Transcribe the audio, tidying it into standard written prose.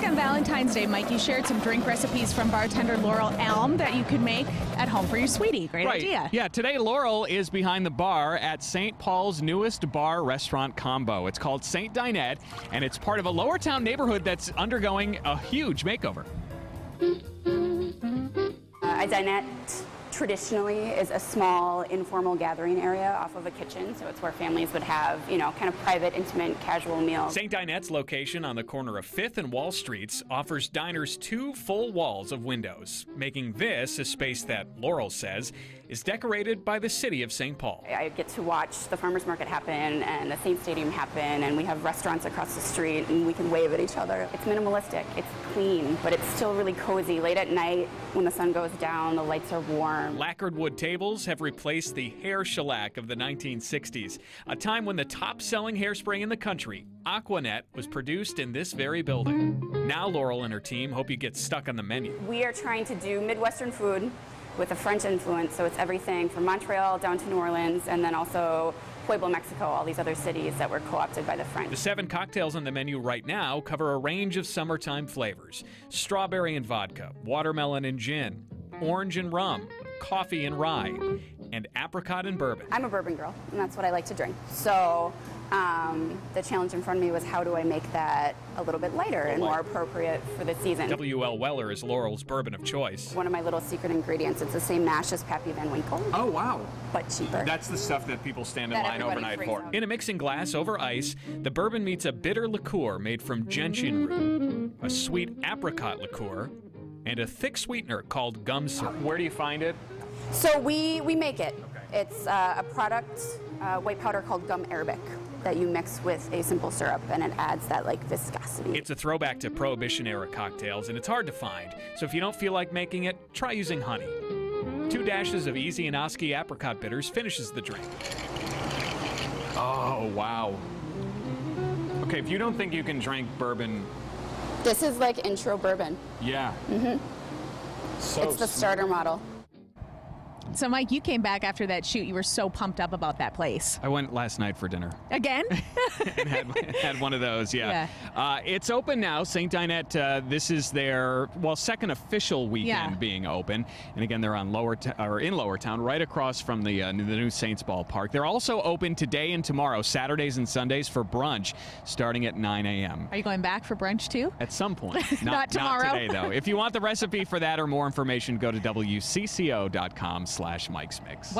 on Valentine's Day, Mike, you shared some drink recipes from bartender Laurel Elm that you could make at home for your sweetie. Great idea. Yeah, today Laurel is behind the bar at St. Paul's newest bar-restaurant combo. It's called St. Dinette, and it's part of a Lowertown neighborhood that's undergoing a huge makeover. A dinette traditionally is a small informal gathering area off of a kitchen, so it's where families would have, kind of private, intimate, casual meals. St. Dinette's location on the corner of 5th and Wall Streets offers diners 2 full walls of windows, making this a space that Laurel says is decorated by the city of St. Paul. I get to watch the farmers market happen and the Saint Stadium happen, and we have restaurants across the street and we can wave at each other. It's minimalistic, it's clean, but it's still really cozy. Late at night when the sun goes down, the lights are warm. Lacquered wood tables have replaced the hair shellac of the 1960s, a time when the top-selling hairspray in the country, Aquanet, was produced in this very building. Now Laurel and her team hope you get stuck on the menu. We are trying to do Midwestern food with a French influence, so it's everything from Montreal down to New Orleans, and then also Pueblo, Mexico, all these other cities that were co-opted by the French. The 7 cocktails on the menu right now cover a range of summertime flavors: strawberry and vodka, watermelon and gin, orange and rum, coffee and rye, and apricot and bourbon. I'm a bourbon girl, and that's what I like to drink. So the challenge in front of me was, how do I make that a little bit lighter and more appropriate for the season? W.L. Weller is Laurel's bourbon of choice. One of my little secret ingredients, it's the same mash as Pappy Van Winkle. Oh, wow. But cheaper. That's the stuff that people stand in That line everybody overnight freaks for. out. In a mixing glass over ice, the bourbon meets a bitter liqueur made from gentian root, a sweet apricot liqueur, and a thick sweetener called gum syrup. Where do you find it? So we make it. Okay. It's a product, white powder called gum arabic, that you mix with a simple syrup, and it adds that viscosity. It's a throwback to Prohibition-era cocktails, and it's hard to find. So if you don't feel like making it, try using honey. 2 dashes of Easy and Oski apricot bitters finishes the drink. Oh, wow. Okay, if you don't think you can drink bourbon... This is like intro bourbon. Yeah. Mm-hmm. It's the starter model. So, Mike, you came back after that shoot. You were so pumped up about that place. I went last night for dinner. Again? And had one of those, yeah. It's open now. St. Dinette, this is their, second official weekend being open. And again, they're on in Lowertown, right across from the new Saints ballpark. They're also open today and tomorrow, Saturdays and Sundays, for brunch, starting at 9 a.m. Are you going back for brunch, too? At some point. Not tomorrow. Not today, though. If you want the recipe for that or more information, go to WCCO.com/Mike's Mix.